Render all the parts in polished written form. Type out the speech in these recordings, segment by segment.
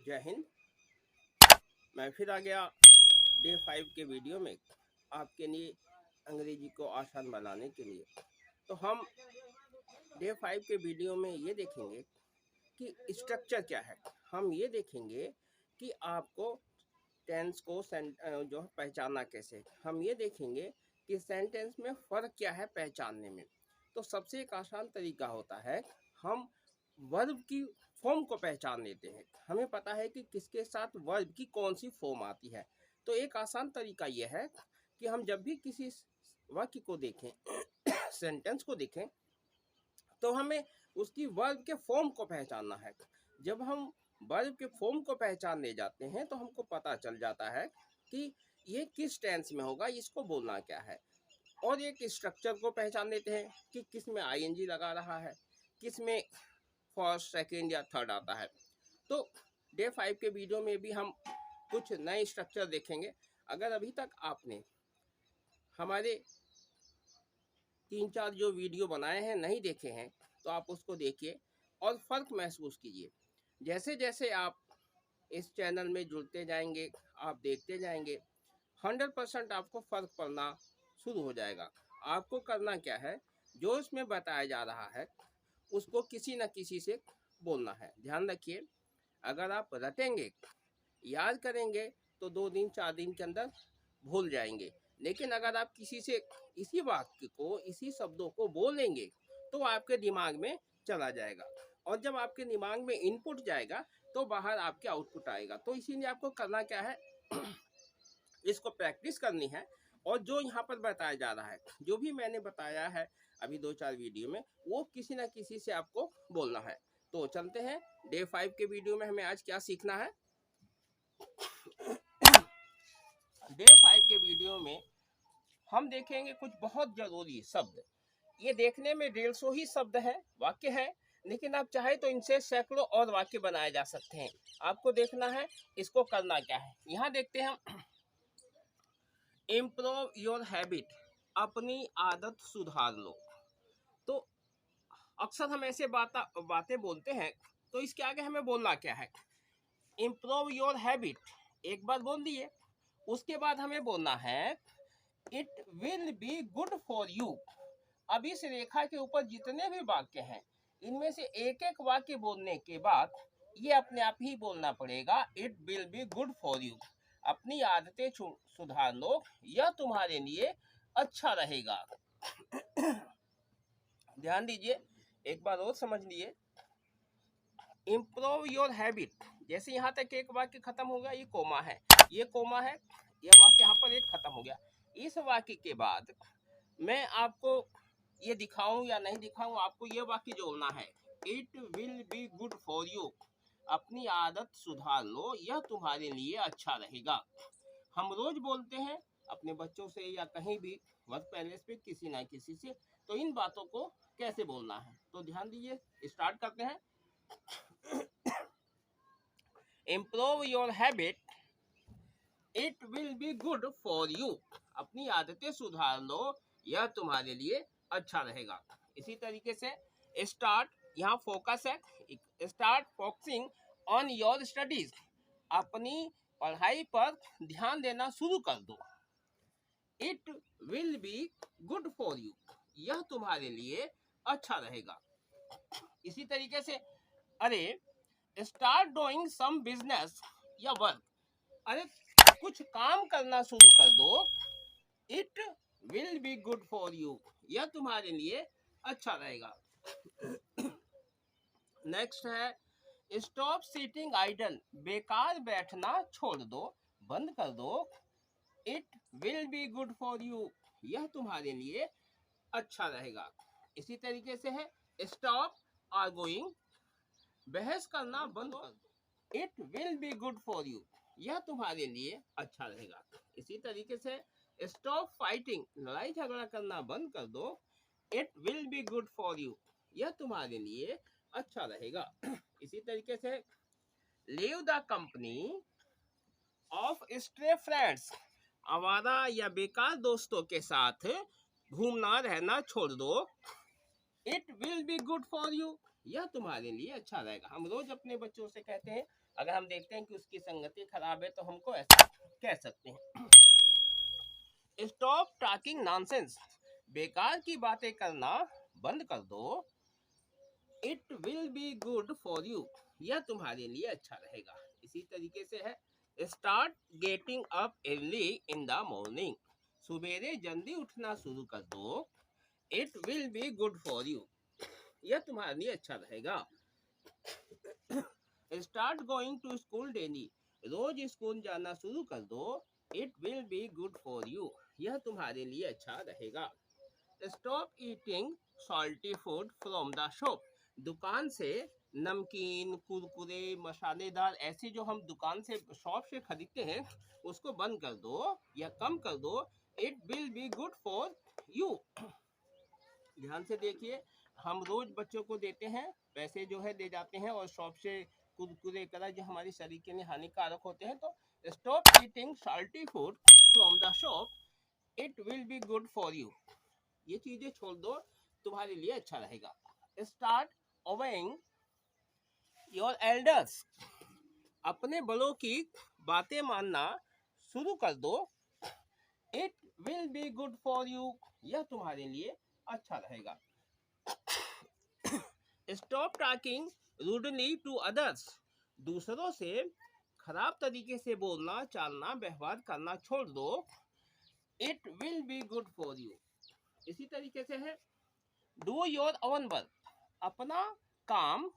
जय हिंद। मैं फिर आ गया डे 5 के वीडियो में आपके लिए अंग्रेजी को आसान बनाने के लिए। तो हम डे 5 के वीडियो में ये देखेंगे कि स्ट्रक्चर क्या है। हम ये देखेंगे कि आपको टेंस को जो है पहचानना कैसे। हम ये देखेंगे कि सेंटेंस में फ़र्क क्या है पहचानने में। तो सबसे एक आसान तरीका होता है, हम वर्ब की फॉर्म को पहचान लेते हैं। हमें पता है कि किसके साथ वर्ब की कौन सी फॉर्म आती है। तो एक आसान तरीका यह है कि हम जब भी किसी वाक्य को देखें सेंटेंस को देखें तो हमें उसकी वर्ब के फॉर्म को पहचानना है। जब हम वर्ब के फॉर्म को पहचान ले जाते हैं तो हमको पता चल जाता है कि ये किस टेंस में होगा, इसको बोलना क्या है। और एक स्ट्रक्चर को पहचान लेते हैं कि किस में आईएनजी लगा रहा है, किस में फर्स्ट सेकंड या थर्ड आता है। तो डे 5 के वीडियो में भी हम कुछ नए स्ट्रक्चर देखेंगे। अगर अभी तक आपने हमारे 3-4 जो वीडियो बनाए हैं नहीं देखे हैं तो आप उसको देखिए और फ़र्क महसूस कीजिए। जैसे जैसे आप इस चैनल में जुड़ते जाएंगे, आप देखते जाएंगे, 100% आपको फ़र्क पड़ना शुरू हो जाएगा। आपको करना क्या है, जो इसमें बताया जा रहा है उसको किसी न किसी से बोलना है। ध्यान रखिए, अगर आप रटेंगे, याद करेंगे तो 2 दिन 4 दिन के अंदर भूल जाएंगे। लेकिन अगर आप किसी से इसी वाक्य को, इसी शब्दों को बोलेंगे तो आपके दिमाग में चला जाएगा, और जब आपके दिमाग में इनपुट जाएगा तो बाहर आपके आउटपुट आएगा। तो इसीलिए आपको करना क्या है, इसको प्रैक्टिस करनी है। और जो यहाँ पर बताया जा रहा है, जो भी मैंने बताया है अभी 2-4 वीडियो में, वो किसी ना किसी से आपको बोलना है। तो चलते हैं डे 5 के वीडियो में। हमें आज क्या सीखना है। डे 5 के वीडियो में हम देखेंगे कुछ बहुत जरूरी शब्द। ये देखने में 150 ही शब्द है, वाक्य है, लेकिन आप चाहे तो इनसे सैकड़ों और वाक्य बनाए जा सकते हैं। आपको देखना है इसको करना क्या है। यहाँ देखते हैं हम, इम्प्रूव योर हैबिट, अपनी आदत सुधार लो। तो अक्सर हम ऐसे बातें बोलते हैं, तो इसके आगे हमें बोलना क्या है, इम्प्रूव योर हैबिट। एक बार बोल दिए, उसके बाद हमें बोलना है it will be good for you. अब इस रेखा के ऊपर जितने भी वाक्य हैं, इनमें से एक एक वाक्य बोलने के बाद ये अपने आप ही बोलना पड़ेगा, it will be good for you. अपनी आदतें सुधार लो, यह तुम्हारे लिए अच्छा रहेगा। ध्यान दीजिए, एक बार और समझ लिए, इम्प्रूव योर हैबिट। जैसे यहाँ तक एक वाक्य खत्म हो गया, ये कोमा है, ये कोमा है, ये वाक्य यहाँ पर एक खत्म हो गया। इस वाक्य के बाद मैं आपको ये दिखाऊं या नहीं दिखाऊं, आपको ये वाक्य जोड़ना है, it will be good for you. अपनी आदत सुधार लो, यह तुम्हारे लिए अच्छा रहेगा। हम रोज बोलते हैं अपने बच्चों से या कहीं भी वर्क पैलेस पे किसी ना किसी से, तो इन बातों को कैसे बोलना है। तो ध्यान दीजिए, स्टार्ट करते हैं। Improve your habit, it will be good for you. अपनी आदतें सुधार लो, यह तुम्हारे लिए अच्छा रहेगा। इसी तरीके से स्टार्ट, यहाँ फोकस है, start focusing on your studies. अपनी पढ़ाई पर ध्यान देना शुरू कर दो। It will be good for you, यह तुम्हारे लिए अच्छा रहेगा। इसी तरीके से, अरे स्टार्ट डूइंग सम बिजनेस या वर्क। अरे कुछ काम करना शुरू कर दो, it will be good for you, यह तुम्हारे लिए अच्छा रहेगा। नेक्स्ट है, स्टॉप सिटिंग आइडल। बेकार बैठना छोड़ दो, बंद कर दो, it will be good for you, यह तुम्हारे लिए अच्छा रहेगा। इसी तरीके से है, स्टॉप आर्गुइंग। बहस करना बंद कर दो, it will be good for you, यह तुम्हारे लिए अच्छा रहेगा। इसी तरीके से स्टॉप फाइटिंग। लड़ाई झगड़ा करना बंद कर दो, it will be good for you, यह तुम्हारे लिए अच्छा रहेगा। इसी तरीके से leave the company of stray friends. आवारा या बेकार दोस्तों के साथ घूमना रहना छोड़ दो, it will be good for you, यह तुम्हारे लिए अच्छा रहेगा। हम रोज अपने बच्चों से कहते हैं, अगर हम देखते हैं कि उसकी संगति खराब है तो हमको ऐसा कह सकते हैं, स्टॉप टॉकिंग नॉनसेंस, बेकार की बातें करना बंद कर दो। It will be good for you, यह तुम्हारे लिए अच्छा रहेगा। इसी तरीके से है, start getting up early in the morning, सवेरे जल्दी उठना शुरू कर दो। It will be good for you, यह तुम्हारे लिए अच्छा रहेगा। Start going to school daily, रोज स्कूल जाना शुरू कर दो। It will be good for you, यह तुम्हारे लिए अच्छा रहेगा। Stop eating salty food from the shop, दुकान से नमकीन, कुरकुरे, मसालेदार ऐसे जो हम दुकान से शॉप से खरीदते हैं उसको बंद कर दो या कम कर दो। It will be good for you. ध्यान से देखिए, हम रोज बच्चों को देते हैं, पैसे जो है दे जाते हैं और शॉप से कुरकुरे करा जो हमारे शरीर के लिए हानिकारक होते हैं। तो stop eating salty food from the shop, it will be good for you, ये चीजें छोड़ दो, तुम्हारे लिए अच्छा रहेगा। स्टार्ट ओबेइंग योर एल्डर्स, अपने बड़ों की बातें मानना शुरू कर दो। It will be good for you, यह तुम्हारे लिए अच्छा रहेगा। Stop talking rudely to others, दूसरों से खराब तरीके से बोलना, चालना, व्यवहार करना छोड़ दो। It will be good for you. इसी तरीके से है, डू योर ओन वर्क, अपना काम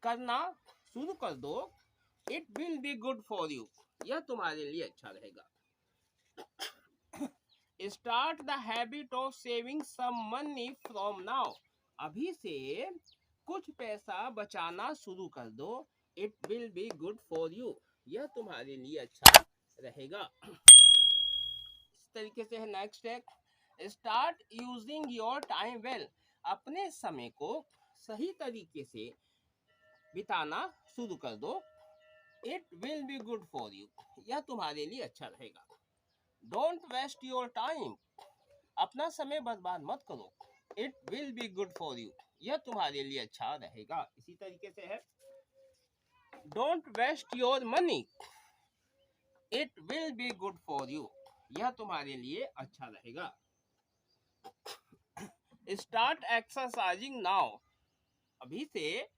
करना शुरू कर दो। It will be good for you, यह तुम्हारे लिए अच्छा रहेगा। Start the habit of saving some money from now, अभी से कुछ पैसा बचाना शुरू कर दो। It will be good for you, यह तुम्हारे लिए अच्छा रहेगा। इस तरीके से है, नेक्स्ट है, start using your time well, अपने समय को सही तरीके से बिताना शुरू कर दो। It will be good for you, यह तुम्हारे लिए अच्छा रहेगा। डोंट वेस्ट योर टाइम, अपना समय बर्बाद मत करो। It will be good for you, यह तुम्हारे लिए अच्छा रहेगा। इसी तरीके से है, don't waste your money, it will be good for you, यह तुम्हारे लिए अच्छा रहेगा। स्टार्ट एक्सरसाइजिंग नाउ, अभी से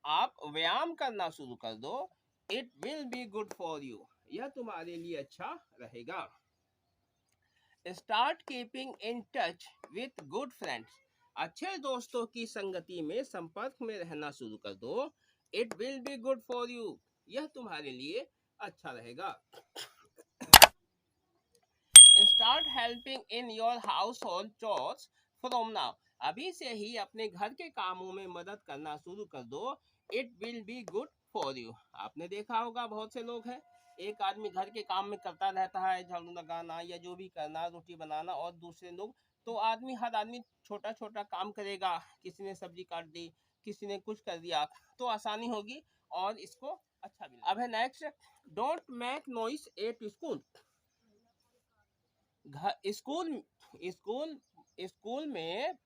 आप व्यायाम करना शुरू कर दो। It will be good for you, यह तुम्हारे लिए अच्छा रहेगा। Start keeping in touch with good friends, अच्छे दोस्तों की संगति में संपर्क में रहना शुरू कर दो। It will be good for you, यह तुम्हारे लिए अच्छा रहेगा। Start helping in your house hold chores from now, अभी से ही अपने घर के कामों में मदद करना शुरू कर दो। It will be good for you, आपने देखा होगा बहुत से लोग हैं, एक आदमी घर के काम में करता रहता है, झाड़ू लगाना या जो भी करना, रोटी बनाना, और दूसरे लोग, तो आदमी हर आदमी छोटा छोटा काम करेगा, किसी ने सब्जी काट दी, किसी ने कुछ कर दिया, तो आसानी होगी और इसको अच्छा भी। अब है next, don't make noise at school, school school school में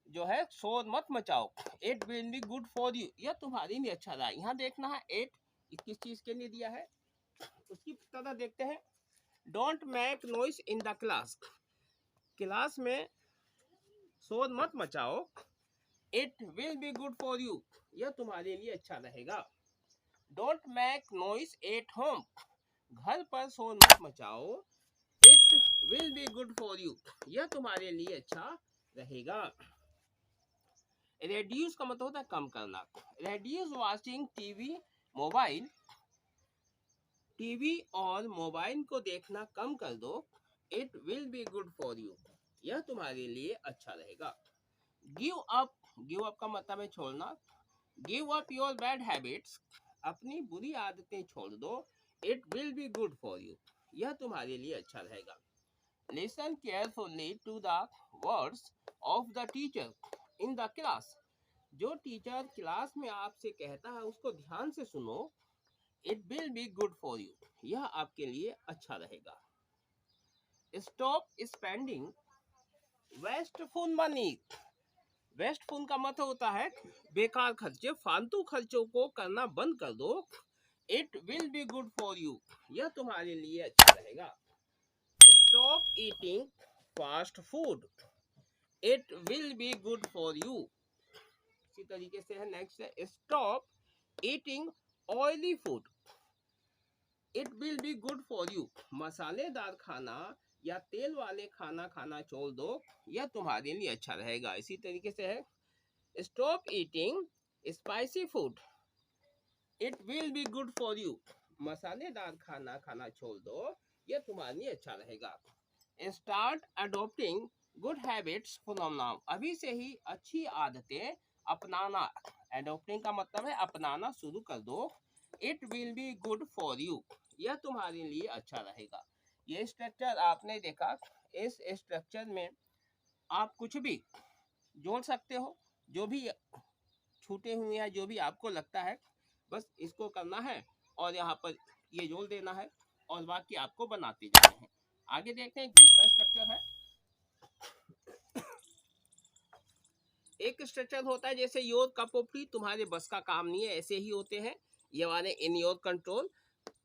जो है शोर मत मचाओ। It will be good for you, यह तुम्हारे लिए अच्छा रहा। यहाँ देखना है एट किस चीज के लिए दिया है, उसकी तरह देखते हैं। Don't make noise in the class, class में शोर मत मचाओ। It will be good for you, यह तुम्हारे लिए अच्छा रहेगा। Don't make noise at home, घर पर शोर मत मचाओ। It will be good for you, यह तुम्हारे लिए अच्छा रहेगा। रेड्यूस का मतलब होता है कम करना। Reduce watching TV mobile, TV और मोबाइल को देखना कम कर दो। It will be good for you, यह तुम्हारे लिए अच्छा रहेगा। गिव अप, गिव अप का मतलब है छोड़ना। Give up your bad habits, अपनी बुरी आदतें छोड़ दो। It will be good for you, यह तुम्हारे लिए अच्छा रहेगा। Listen carefully to the words of the teacher in the class, जो टीचर क्लास में आपसे कहता है उसको ध्यान से सुनो। It will be good for you, यह आपके लिए अच्छा रहेगा। Stop spending wasteful money, wasteful का मतलब होता है बेकार खर्चे, फालतू खर्चों को करना बंद कर दो। It will be good for you, यह तुम्हारे लिए अच्छा रहेगा। Stop eating fast food, it will be good for you. इसी तरीके से है नेक्स्ट है stop eating oily food, it will be good for you. मसालेदार खाना या तेल वाले खाना खाना छोड़ दो, यह तुम्हारे लिए अच्छा रहेगा। इसी तरीके से है stop eating spicy food, it will be good for you. मसालेदार खाना खाना छोड़ दो, यह तुम्हारे लिए अच्छा रहेगा। Start adopting good habits from now, अभी से ही अच्छी आदतें अपनाना। अडोप्टिंग का मतलब है अपनाना शुरू कर दो। It will be good for you, यह तुम्हारे लिए अच्छा रहेगा। ये स्ट्रक्चर आपने देखा, इस स्ट्रक्चर में आप कुछ भी जोड़ सकते हो, जो भी छूटे हुए हैं, जो भी आपको लगता है, बस इसको करना है और यहाँ पर ये जोड़ देना है और बाकी आपको बनाते जाने हैं। आगे देखते हैं दूसरा स्ट्रक्चर है। एक स्ट्रक्चर होता है जैसे योर कप ऑफ टी, तुम्हारे बस का काम नहीं है, ऐसे ही होते हैं ये वाले। इन your control,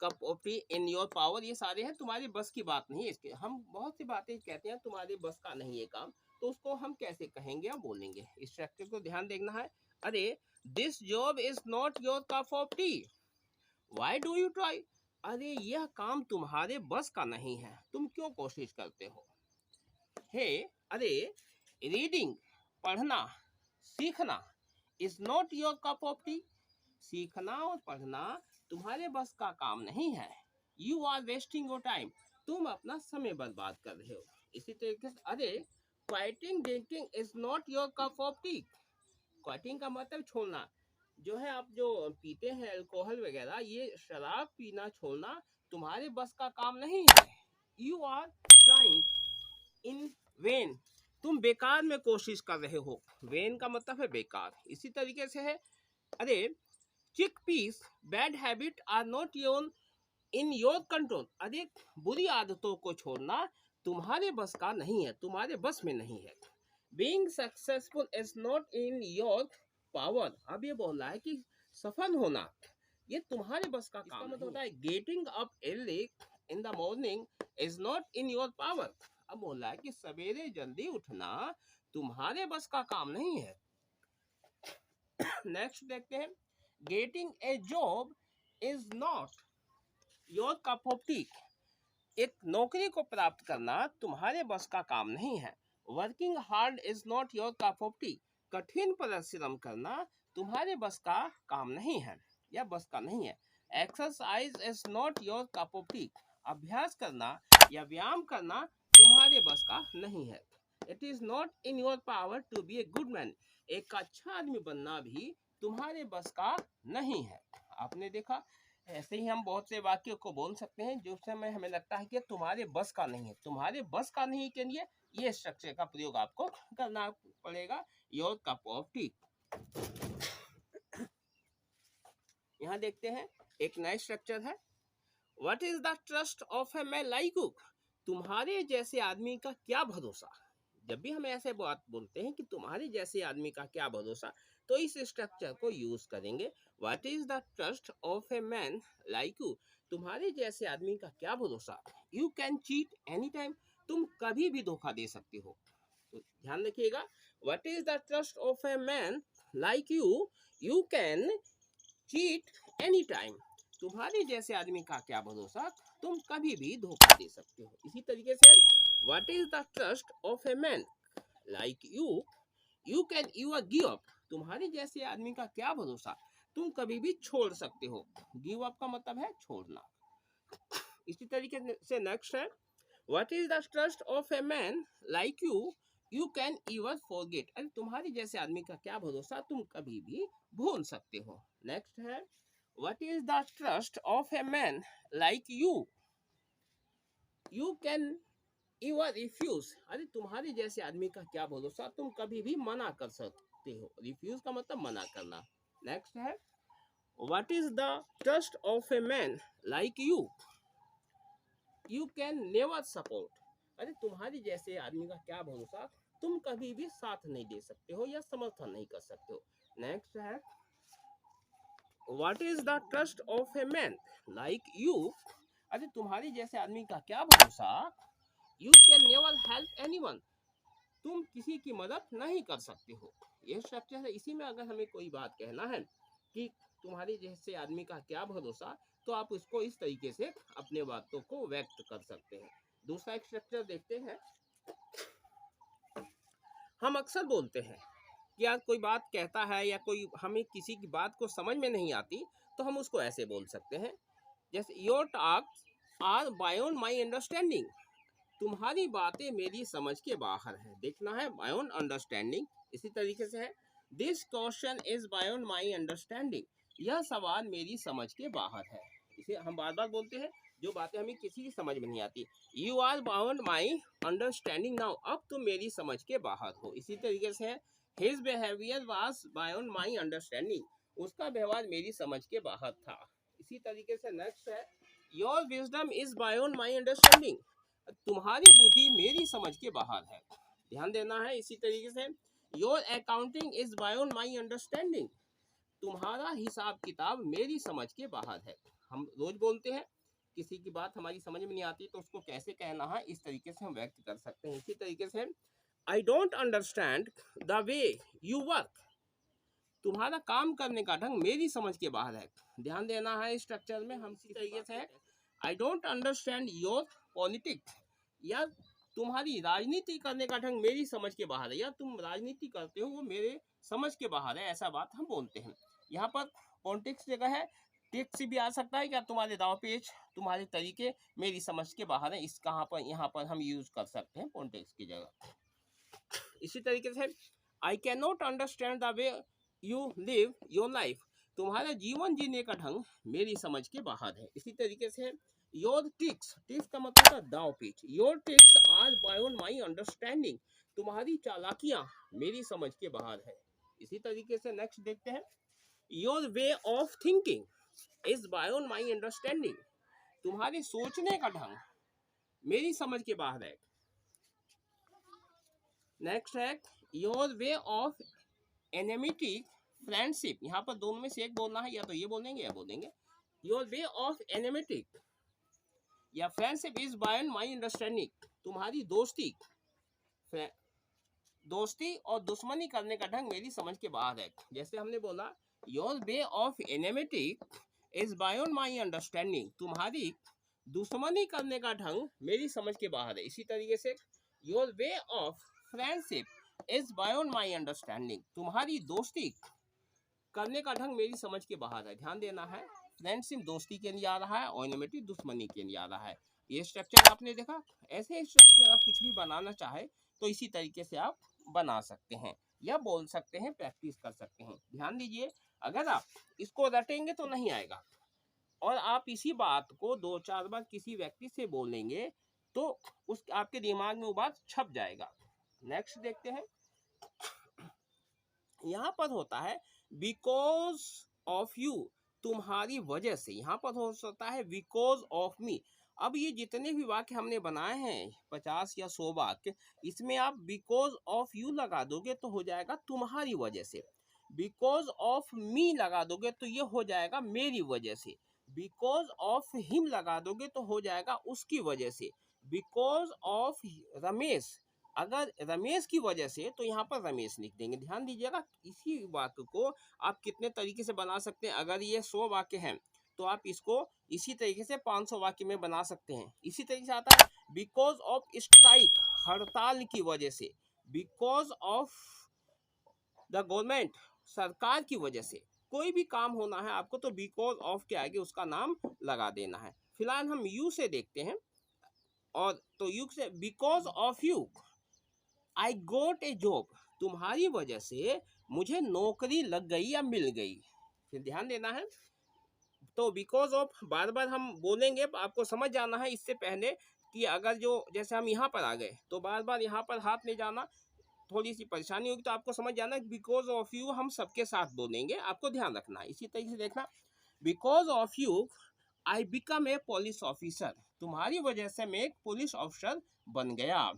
cup of T, in your power, ये सारे हैं तुम्हारी बस की बात नहीं है। इसके हम बहुत सी बातें कहते हैं तुम्हारे बस का नहीं है काम, तो उसको हम कैसे कहेंगे या बोलेंगे, इस स्ट्रक्चर को ध्यान देखना है। अरे this job is not your cup of T, why do you try, अरे यह काम तुम्हारे बस का नहीं है, तुम क्यों कोशिश करते हो। हे अरे रीडिंग, पढ़ना सीखना is not your cup of tea, सीखना और पढ़ना तुम्हारे बस का काम नहीं है। You are wasting your time, तुम अपना समय बर्बाद कर रहे हो। इसी तरीके से अरे quitting drinking is not your cup of tea, quitting का मतलब छोड़ना, जो है आप जो पीते हैं अल्कोहल वगैरह, ये शराब पीना छोड़ना तुम्हारे बस का काम नहीं है। You are trying in vain, तुम बेकार में कोशिश कर रहे हो। वेन का मतलब है बेकार। इसी तरीके से है अरे chick piece bad habit are not your in your control, अरे बुरी आदतों को छोड़ना तुम्हारे बस का नहीं है, तुम्हारे बस में नहीं है। Being successful is not in your power, अब ये बोल रहा है कि सफल होना ये तुम्हारे बस का काम मतलब होता है। Getting up early in the morning is not in your power, अब बोल रहा है कि सवेरे जल्दी उठना तुम्हारे बस का काम नहीं है। नेक्स्ट देखते हैं getting a job is not your cup of T, एक नौकरी को प्राप्त करना तुम्हारे बस का काम नहीं है। Working hard is not your cup of T, कठिन परिश्रम करना तुम्हारे बस का काम नहीं है या बस का नहीं है। Exercise is not your cup of T, अभ्यास करना या व्यायाम करना तुम्हारे बस का नहीं है। It is not in your power to be a good man, एक अच्छा आदमी बनना भी तुम्हारे बस का नहीं है। आपने देखा, ऐसे ही हम बहुत से वाक्यों को बोल सकते हैं जो समय हमें लगता है कि तुम्हारे बस का नहीं है। तुम्हारे बस का नहीं के लिए ये स्ट्रक्चर का प्रयोग आपको करना पड़ेगा, योर कप ऑफ टी। यहाँ देखते हैं एक नया स्ट्रक्चर है, what is the trust of a man like you, तुम्हारे जैसे आदमी का क्या भरोसा। जब भी हम ऐसे बात बोलते हैं कि तुम्हारे जैसे आदमी का क्या भरोसा, तो इस स्ट्रक्चर को यूज करेंगे। What is the trust of a man like you, तुम्हारे जैसे आदमी का क्या भरोसा। You can cheat any time, तुम कभी भी धोखा दे सकते हो। तो ध्यान रखिएगा, what is the trust of a man like you, you can cheat any time, तुम्हारे जैसे आदमी का क्या भरोसा, तुम कभी भी धोखा दे सकते हो। इसी तरीके से what is the trust of a man like you, you can you give up, तुम्हारे जैसे आदमी का क्या भरोसा, तुम कभी भी छोड़ सकते हो। गिव अप का मतलब है छोड़ना। इसी तरीके से नेक्स्ट है what is the trust of a man like you, you can even forget, अरे तुम्हारे जैसे आदमी का क्या भरोसा, तुम कभी भी भूल सकते हो। नेक्स्ट है what is the trust of a man like you, you can even refuse, अरे तुम्हारे जैसे आदमी का क्या भरोसा, तुम कभी भी मना कर सकते हो। रिफ्यूज का मतलब मना करना। नेक्स्ट है what is the trust of a man like you, you can never support, अरे तुम्हारे जैसे आदमी का क्या भरोसा, तुम कभी भी साथ नहीं दे सकते हो या समर्थन नहीं कर सकते हो। नेक्स्ट है what is the trust of a man like you. अरे तुम्हारी जैसे आदमी का क्या भरोसा। You can never help anyone, तुम किसी की मदद नहीं कर सकते हो। ये स्ट्रक्चर है। इसी में अगर हमें कोई बात कहना है कि तुम्हारे जैसे आदमी का क्या भरोसा, तो आप उसको इस तरीके से अपने बातों को व्यक्त कर सकते हैं। दूसरा एक स्ट्रक्चर देखते हैं। हम अक्सर बोलते हैं कि यार कोई बात कहता है या कोई हमें किसी की बात को समझ में नहीं आती, तो हम उसको ऐसे बोल सकते हैं जैसे your talks are beyond my understanding, तुम्हारी बातें मेरी समझ के बाहर है। देखना है बायोन अंडरस्टैंडिंग। इसी तरीके से है this question is beyond my understanding, यह सवाल मेरी समझ के बाहर है। इसे हम बार बार बोलते हैं जो बातें हमें किसी की समझ में नहीं आती। You are bound my understanding now, अब तुम मेरी समझ के बाहर हो। इसी तरीके से है his behaviour was beyond my understanding, उसका व्यवहार मेरी समझ के बाहर था। इसी तरीके से नेक्स्ट है your wisdom is beyond my understanding, तुम्हारी बुद्धि मेरी समझ के बाहर है। ध्यान देना है। इसी तरीके से your accounting is beyond my understanding, तुम्हारा हिसाब किताब मेरी समझ के बाहर है। हम रोज बोलते हैं किसी की बात हमारी समझ में नहीं आती तो उसको कैसे कहना है, इस तरीके से हम व्यक्त कर सकते हैं। इसी तरीके से I don't understand the way you work, तुम्हारा काम करने का ढंग मेरी समझ के बाहर है। ध्यान देना है स्ट्रक्चर में। हम इसी तरीके से I don't understand your politics, या तुम्हारी राजनीति करने का ढंग मेरी समझ के बाहर है, या तुम राजनीति करते हो वो मेरे समझ के बाहर है, ऐसा बात हम बोलते हैं। यहाँ पर पॉलिटिक्स जगह है टेक्स भी आ सकता है, क्या तुम्हारे दाव पेच तुम्हारे तरीके मेरी समझ के बाहर है, इस कहाँ पर यहाँ पर हम यूज कर सकते हैं पॉलिटिक्स की जगह। इसी तरीके से I can not understand the way you live your life, तुम्हारा जीवन जीने का ढंग मेरी समझ के बाहर है। इसी तरीके से योर ट्रिक्स, ट्रिक्स का मतलब है दाव पेच, your tricks are beyond my understanding, तुम्हारी चालाकियां मेरी समझ के बाहर है। इसी तरीके से नेक्स्ट देखते हैं your way of thinking is beyond my understanding, तुम्हारे सोचने का ढंग मेरी समझ के बाहर है। नेक्स्ट है your way of enmity friendship, यहाँ पर दोनों में से एक बोलना है, या तो ये बोलेंगे या बोलेंगे योर वे ऑफ एनिमिटी या friendship is beyond my understanding, तुम्हारी दोस्ती और दुश्मनी करने का ढंग मेरी समझ के बाहर है। जैसे हमने बोला your way of enmity is beyond my understanding, तुम्हारी दुश्मनी करने का ढंग मेरी समझ के बाहर है। इसी तरीके से your way of friendship is beyond my understanding, तुम्हारी दोस्ती करने का ढंग मेरी समझ के बाहर है। ध्यान देना है फ्रेंडशिप दोस्ती के लिए आ रहा है और एनिमिटी दुश्मनी के लिए आ रहा है। ये स्ट्रक्चर आपने देखा। ऐसे स्ट्रक्चर आप कुछ भी बनाना चाहे तो इसी तरीके से आप बना सकते हैं या बोल सकते हैं, प्रैक्टिस कर सकते हैं। ध्यान दीजिए अगर आप इसको रटेंगे तो नहीं आएगा, और आप इसी बात को 2-4 बार किसी व्यक्ति से बोलेंगे तो उस आपके दिमाग में वो बात छप जाएगा। नेक्स्ट देखते हैं। यहाँ पर होता है बिकॉज ऑफ यू, तुम्हारी वजह से। यहाँ पर हो सकता है बिकॉज ऑफ मी। अब ये जितने भी वाक्य हमने बनाए हैं 50 या 100 वाक्य, इसमें आप बिकॉज ऑफ यू लगा दोगे तो हो जाएगा तुम्हारी वजह से। बिकॉज ऑफ मी लगा दोगे तो ये हो जाएगा मेरी वजह से। बिकॉज ऑफ हिम लगा दोगे तो हो जाएगा उसकी वजह से। बिकॉज ऑफ रमेश, अगर रमेश की वजह से तो यहाँ पर रमेश लिख देंगे। ध्यान दीजिएगा इसी वाक्य को आप कितने तरीके से बना सकते हैं। अगर ये 100 वाक्य हैं तो आप इसको इसी तरीके से 500 वाक्य में बना सकते हैं। इसी तरीके से आता है बिकॉज ऑफ स्ट्राइक, हड़ताल की वजह से। बिकॉज ऑफ द गवर्नमेंट, सरकार की वजह से। कोई भी काम होना है आपको तो बिकॉज ऑफ के आगे उसका नाम लगा देना है। फिलहाल हम यू से देखते हैं, और तो यू से because of you I got a job, तुम्हारी वजह से मुझे नौकरी लग गई या मिल गई। फिर ध्यान देना है तो बिकॉज ऑफ बार बार हम बोलेंगे, आपको समझ जाना है इससे पहले कि अगर जो जैसे हम यहाँ पर आ गए तो बार बार यहाँ पर हाथ ले जाना थोड़ी सी परेशानी होगी, तो आपको समझ जाना बिकॉज ऑफ यू हम सबके साथ बोलेंगे, आपको ध्यान रखना है। इसी तरीके से देखना because of you I become a police officer, तुम्हारी वजह से मैं एक पुलिस ऑफिसर बन गया।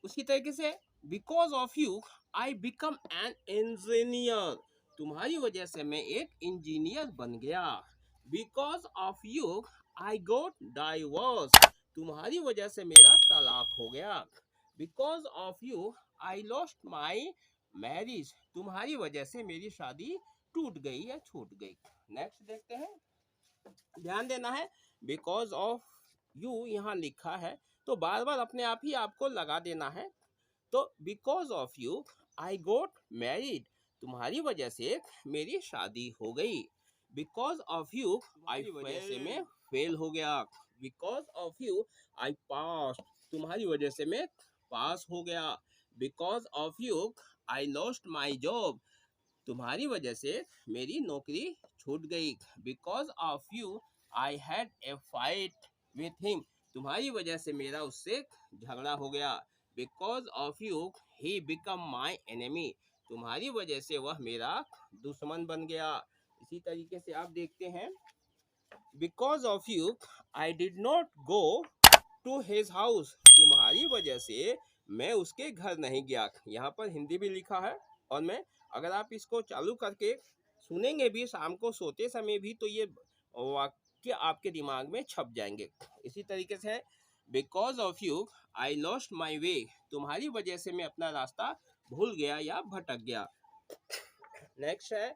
उसी तरीके से because of you I become an engineer, तुम्हारी वजह से मैं एक इंजीनियर बन गया। Because of you I got divorce, तुम्हारी वजह से मेरा तलाक हो गया। Because of you I lost my marriage, तुम्हारी वजह से मेरी शादी टूट गई या छूट गई। नेक्स्ट देखते हैं, ध्यान देना है बिकॉज ऑफ यू यहाँ लिखा है तो बार बार अपने आप ही आपको लगा देना है। तो because of you I goat married, तुम्हारी वजह से मेरी शादी हो गई। बिकॉज ऑफ यू आई वजह से मैं फेल हो गया। बिकॉज ऑफ यू आई पास, तुम्हारी वजह से मैं पास हो गया। Because of you I lost my job, तुम्हारी वजह से मेरी नौकरी छूट गई। Because of you I had a fight with him, तुम्हारी वजह से मेरा उससे झगड़ा हो गया। Because of you he become my enemy, तुम्हारी वजह से वह मेरा दुश्मन बन गया। इसी तरीके से आप देखते हैं, because of you I did not go to his house, तुम्हारी वजह से मैं उसके घर नहीं गया। यहाँ पर हिंदी भी लिखा है और मैं अगर आप इसको चालू करके सुनेंगे भी शाम को सोते समय भी तो ये वाक्य आपके दिमाग में छप जाएंगे। इसी तरीके से because of you I lost my way, तुम्हारी वजह से मैं अपना रास्ता भूल गया या भटक गया। नेक्स्ट है,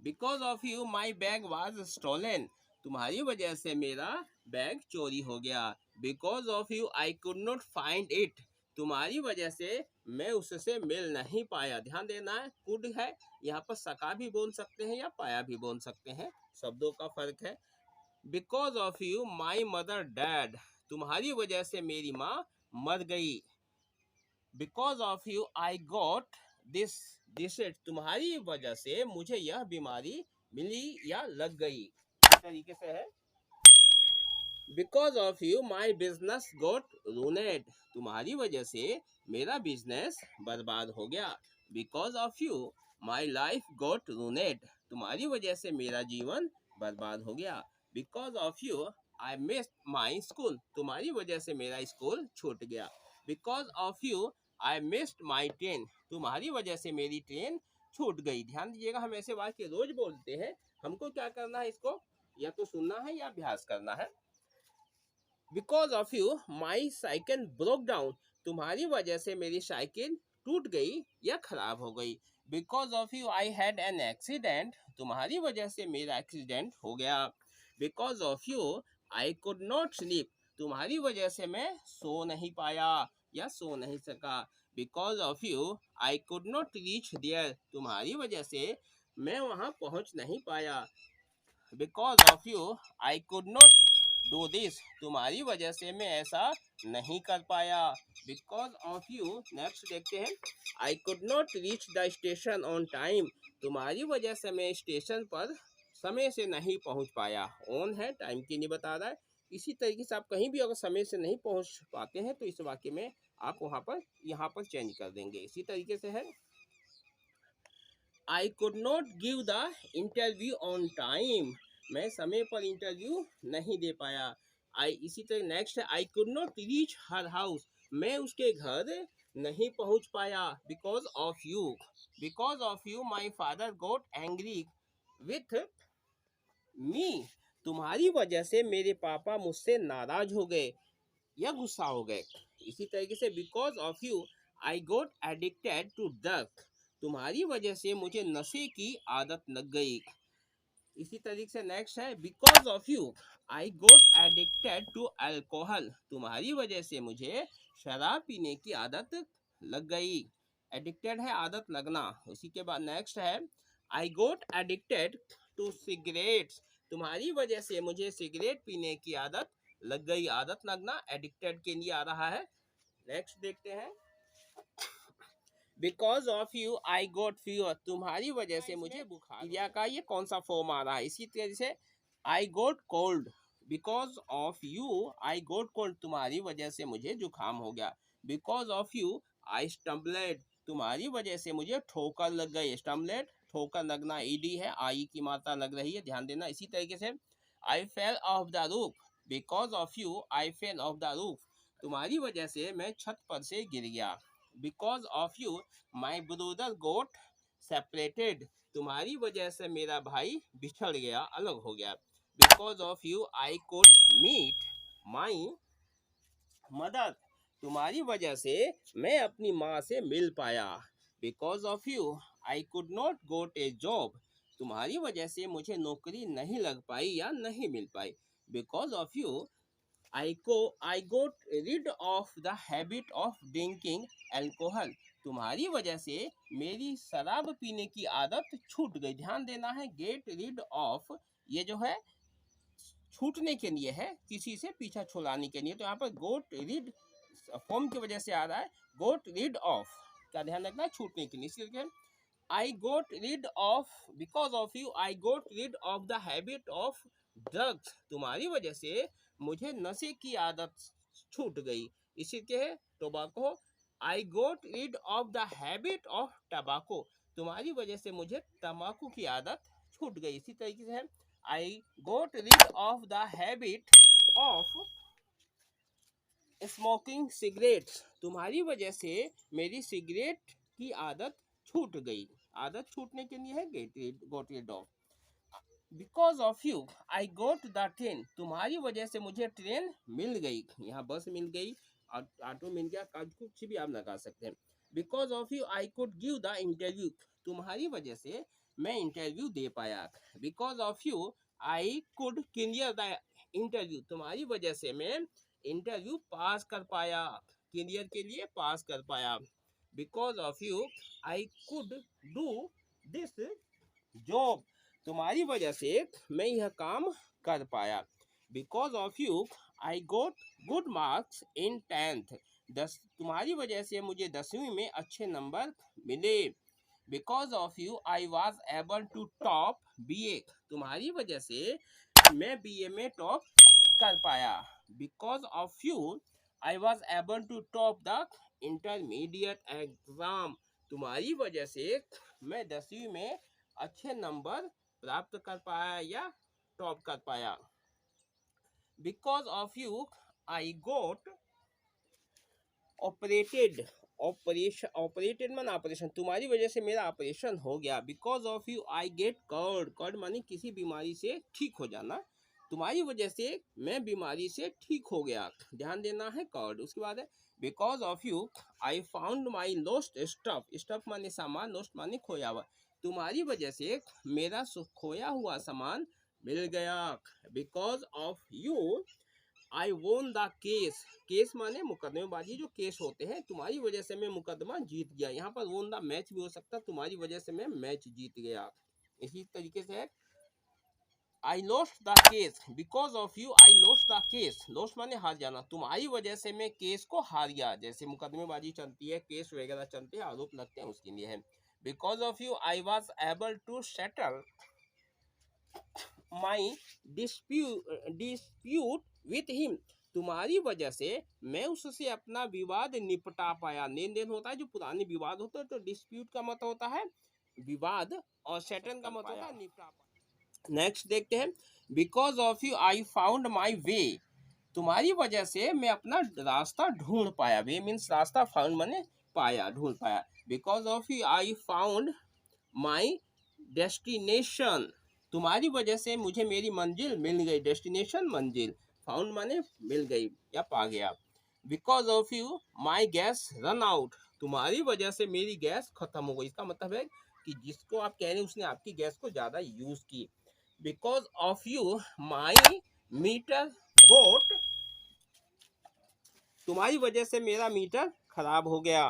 because of you my bag was stolen, तुम्हारी वजह से मेरा बैग चोरी हो गया। Because of you I could not find it, तुम्हारी वजह से मैं उससे मिल नहीं पाया। ध्यान देना है, कुड है यहाँ पर सका भी बोल सकते हैं या पाया भी बोल सकते हैं, शब्दों का फर्क है। Because of you my mother dad, तुम्हारी वजह से मेरी माँ मर गई। Because of you I got this disease, तुम्हारी वजह से मुझे यह बीमारी मिली या लग गई। इस तरीके से है, because of you my business got ruined, तुम्हारी वजह से मेरा बिजनेस बर्बाद हो गया। Because of you my life got ruined, तुम्हारी वजह से मेरा जीवन बर्बाद हो गया। Because of you I miss my school, तुम्हारी वजह से मेरा स्कूल छूट गया। Because of you I missed my train, तुम्हारी वजह से मेरी ट्रेन छूट गई। ध्यान दीजिएगा, हम ऐसे वाक्य रोज बोलते हैं, हमको क्या करना है, इसको या तो सुनना है या अभ्यास करना है। Because of you my cycle broke down, तुम्हारी वजह से मेरी साइकिल टूट गई या खराब हो गई। Because of you I had an accident, तुम्हारी वजह से मेरा एक्सीडेंट हो गया। Because of you I could not sleep, तुम्हारी वजह से मैं सो नहीं पाया या सो नहीं सका। Because of you I could not reach there, तुम्हारी वजह से मैं वहां पहुंच नहीं पाया। Because of you I could not do this, तुम्हारी वजह से मैं ऐसा नहीं कर पाया। बिकॉज ऑफ यू, नेक्स्ट देखते हैं, आई could not reach the station on time, तुम्हारी वजह से मैं स्टेशन पर समय से नहीं पहुंच पाया। ऑन है, टाइम की नहीं बता रहा है। इसी तरीके से आप कहीं भी अगर समय से नहीं पहुंच पाते हैं तो इस वाक्य में आप वहां पर यहाँ पर चेंज कर देंगे। इसी तरीके से है, I could not give the interview on time, मैं समय पर इंटरव्यू नहीं दे पाया। इसी तरह नेक्स्ट है, I could not reach her house, मैं उसके घर नहीं पहुंच पाया। Because of you, because of you my father got angry with me, तुम्हारी वजह से मेरे पापा मुझसे नाराज हो गए या गुस्सा हो गए। इसी तरीके से because of you I got addicted to drug, तुम्हारी वजह से मुझे नशे की आदत लग गई। इसी तरीके से नेक्स्ट है, because of you I got addicted to alcohol, तुम्हारी वजह से मुझे शराब पीने की आदत लग गई। एडिक्टेड है आदत लगना। उसी के बाद नेक्स्ट है, आई गोट एडिक्टेड टू सिगरेट्स, तुम्हारी वजह से मुझे सिगरेट पीने की आदत लग गई। आदत लगना एडिक्टेड के लिए आ रहा है। नेक्स्ट देखते हैं, because of you I got fever, तुम्हारी वजह से मुझे बुखार। क्रिया का ये कौन सा फॉर्म आ रहा है? इसी तरह से I got cold, because of you I got cold, तुम्हारी वजह से मुझे जुकाम हो गया। Because of you I stumbled, तुम्हारी वजह से मुझे ठोकर लग गई। स्टम्बलेड ठोकर लगना ईडी है, आई की मात्रा लग रही है, ध्यान देना। इसी तरीके से I fell off the roof, because of you I fell off the roof, तुम्हारी वजह से मैं छत पर से गिर गया। Because of you my brother got separated, तुम्हारी वजह से मेरा भाई बिछड़ गया, अलग हो गया। Because of you I could meet my mother, तुम्हारी वजह से मैं अपनी माँ से मिल पाया। Because of you I could not got a job, तुम्हारी वजह से मुझे नौकरी नहीं लग पाई या नहीं मिल पाई। Because of you I got rid of the habit of drinking alcohol, तुम्हारी वजह से मेरी शराब पीने की आदत छूट गई। ध्यान देना है, गेट रिड ऑफ ये जो है छूटने के लिए है, किसी से पीछा छुड़ाने के लिए। तो यहाँ पर गोट रीड फॉर्म की वजह से आ रहा है, गोट रीड ऑफ का ध्यान रखना है, छूटने के लिए। इसलिए I got rid of, because of you I got rid of the habit of drugs, तुम्हारी वजह से मुझे नशे की आदत छूट गई। इसी के है tobacco, I got rid of the habit of tobacco, तुम्हारी वजह से मुझे तंबाकू की आदत छूट गई। इसी तरीके से है I got rid of the habit of smoking cigarettes, तुम्हारी वजह से मेरी सिगरेट की आदत छूट गई। आदत छूटने के लिए है got rid of। Because of you I goat the train, तुम्हारी वजह से मुझे ट्रेन मिल गई। यहाँ बस मिल गई, ऑटो मिल गया, कुछ भी आप लगा सकते हैं। Because of you I could give the interview, तुम्हारी वजह से मैं इंटरव्यू दे पाया। Because of you I could clear the interview, तुम्हारी वजह से मैं इंटरव्यू पास कर पाया, क्लियर के लिए पास कर पाया। Because of you I could do this job, तुम्हारी वजह से मैं यह काम कर पाया। Because of you I got good marks in 10th, तुम्हारी वजह से मुझे 10वीं में अच्छे नंबर मिले। Because of you I was able to top BA, तुम्हारी वजह से मैं BA में टॉप कर पाया। Because of you I was able to top the intermediate exam, तुम्हारी वजह से मैं 10वीं में अच्छे नंबर प्राप्त कर पाया या टॉप कर पाया। Because of you I got operated, operated माना ऑपरेशन, तुम्हारी वजह से मेरा ऑपरेशन हो गया। Because of you I get cured, cured मानी किसी बीमारी से ठीक हो जाना, तुम्हारी वजह से मैं बीमारी से ठीक हो गया। ध्यान देना है कर्ड। उसके बाद है because of you I found my lost stuff, stuff माने सामान, लॉस्ट माने खोया हुआ, तुम्हारी वजह से मेरा खोया हुआ सामान मिल गया। Because of you I won the case, case माने मुकदमेबाजी, जो केस होते हैं, तुम्हारी वजह से मैं मुकदमा जीत गया। यहाँ पर वोन द मैच भी हो सकता है, तुम्हारी वजह से मैं मैच जीत गया। इसी तरीके से I lost the case, because of you I lost the case, lost माने हार जाना, तुम्हारी वजह से मैं केस को हार गया। जैसे मुकदमेबाजी चलती है, केस वगैरह चलते हैं, आरोप लगते हैं, उसके लिए है। Because of you I was able to settle my dispute with him, तुम्हारी वजह से मैं उससे अपना विवाद निपटा पाया। लेन देन होता है, जो पुराने विवाद होते हैं, तो डिस्प्यूट का मतलब होता है विवाद और सेटल का मतलब होता है निपटा पाया। नेक्स्ट देखते हैं, because of you I found my way, तुम्हारी वजह से मैं अपना रास्ता ढूंढ पाया। वे मीन्स रास्ता, फाउंड माने पाया, ढूंढ पाया। Because of you I found my destination, तुम्हारी वजह से मुझे मेरी मंजिल मिल गई। डेस्टिनेशन मंजिल, फाउंड माने मिल गई या पा गया। Because of you my gas run out, तुम्हारी वजह से मेरी गैस खत्म हो गई। इसका मतलब है कि जिसको आप कह रहे हैं उसने आपकी गैस को ज़्यादा यूज़ की। Because of you my meter got, तुम्हारी वजह से मेरा मीटर खराब हो गया।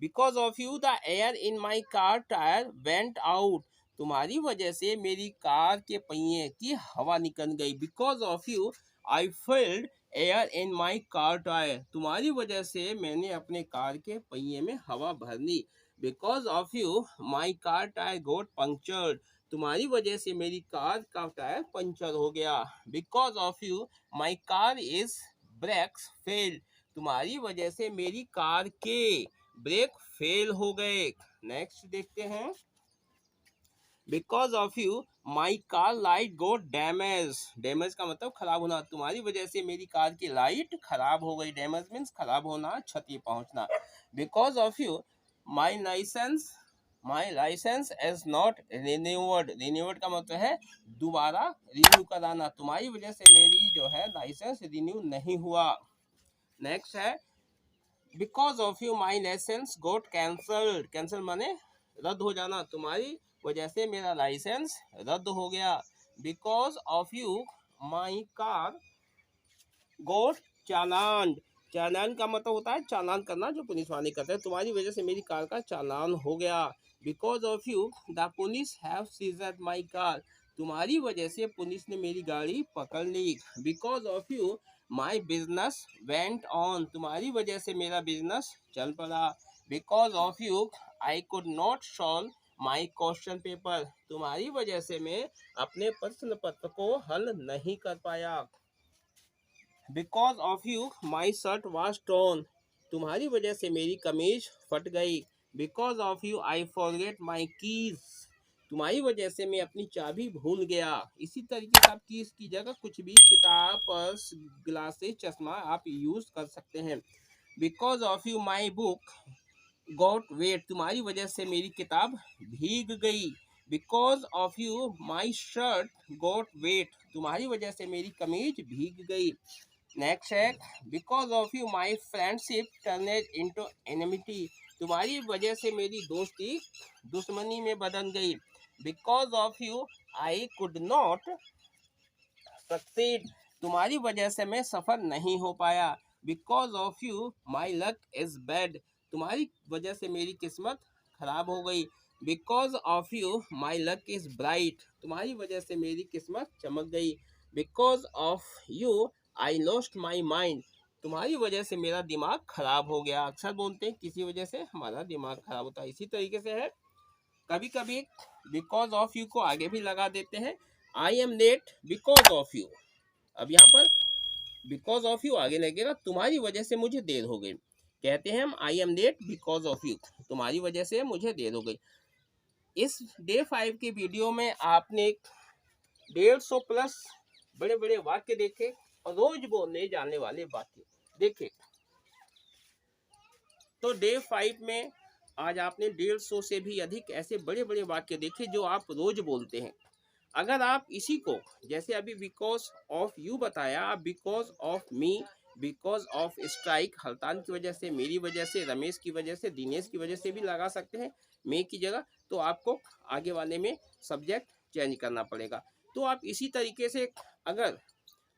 Because of you the air in my car tyre went out, तुम्हारी वजह से मेरी कार के पहिए की हवा निकल गई। Because of you I field air in my car tyre, तुम्हारी वजह से मैंने अपने कार के पहिए में हवा भर ली। Because of you my car tyre got punctured, तुम्हारी वजह से मेरी कार का टायर पंचर हो गया। Because of you my car is brakes failed, तुम्हारी वजह से मेरी कार के ब्रेक फेल हो गए। नेक्स्ट देखते हैं, because of you my car light go damage. Damage का मतलब खराब होना, तुम्हारी वजह से मेरी कार की लाइट खराब हो गई। डैमेज मीन्स खराब होना, क्षति पहुंचना। Because of you my licence is not renewed. Renewed का मतलब है दोबारा रिन्यू कराना। तुम्हारी वजह से मेरी जो है लाइसेंस रिन्यू नहीं हुआ। नेक्स्ट है because of you my licence got cancelled. Cancel माने रद्द हो जाना, तुम्हारी वजह से मेरा लाइसेंस रद्द हो गया। Because of you my car got challan. Challan का मतलब होता है चालान करना, जो पुलिस वाले करते हैं। तुम्हारी वजह से मेरी कार का चालान हो गया। Because of you the police have seized my car. तुम्हारी वजह से पुलिस ने मेरी गाड़ी पकड़ ली। Because of you my business went on. तुम्हारी वजह से मेरा बिजनेस चल पड़ा। Because of you I could not solve my question paper. तुम्हारी वजह से मैं अपने प्रश्न पत्र को हल नहीं कर पाया। Because of you my shirt was tone. तुम्हारी वजह से मेरी कमीज फट गई। Because of you I forget my keys. तुम्हारी वजह से मैं अपनी चाबी भूल गया। इसी तरीके से आप कीज की जगह कुछ भी, किताब, पर्स, ग्लासेस, चश्मा आप यूज कर सकते हैं। Because of you my book got wet. तुम्हारी वजह से मेरी किताब भीग गई। Because of you my shirt got wet. तुम्हारी वजह से मेरी कमीज भीग गई। नेक्स्ट है because of you my friendship turned into enmity. तुम्हारी वजह से मेरी दोस्ती दुश्मनी में बदल गई। Because of you I could not succeed. तुम्हारी वजह से मैं सफल नहीं हो पाया। Because of you my luck is bad. तुम्हारी वजह से मेरी किस्मत खराब हो गई। Because of you my luck is bright. तुम्हारी वजह से मेरी किस्मत चमक गई। Because of you I lost my mind. तुम्हारी वजह से मेरा दिमाग खराब हो गया। अक्सर बोलते हैं किसी वजह से हमारा दिमाग खराब होता है। इसी तरीके से है, कभी कभी बिकॉज ऑफ यू को आगे भी लगा देते हैं। I am late because of you. अब यहाँ पर बिकॉज ऑफ यू आगे लगेगा, तुम्हारी वजह से मुझे देर हो गई। कहते हैं हम I am late because of you, तुम्हारी वजह से मुझे देर हो गई। इस डे 5 के वीडियो में आपने 150 प्लस बड़े बड़े वाक्य देखे और रोज बोलने जाने वाले वाक्य देखे। तो डे 5 में आज आपने 150 से भी अधिक ऐसे बड़े बड़े वाक्य देखे जो आप रोज बोलते हैं। अगर आप इसी को, जैसे अभी बिकॉज ऑफ यू बताया, आप because of me, because of strike, हड़ताल की वजह से, मेरी वजह से, रमेश की वजह से, दिनेश की वजह से भी लगा सकते हैं मे की जगह। तो आपको आगे वाले में सब्जेक्ट चेंज करना पड़ेगा। तो आप इसी तरीके से, अगर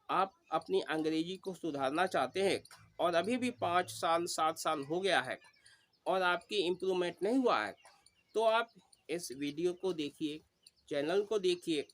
आप अपनी अंग्रेजी को सुधारना चाहते हैं और अभी भी 5 साल 7 साल हो गया है और आपकी इम्प्रूवमेंट नहीं हुआ है, तो आप इस वीडियो को देखिए, चैनल को देखिए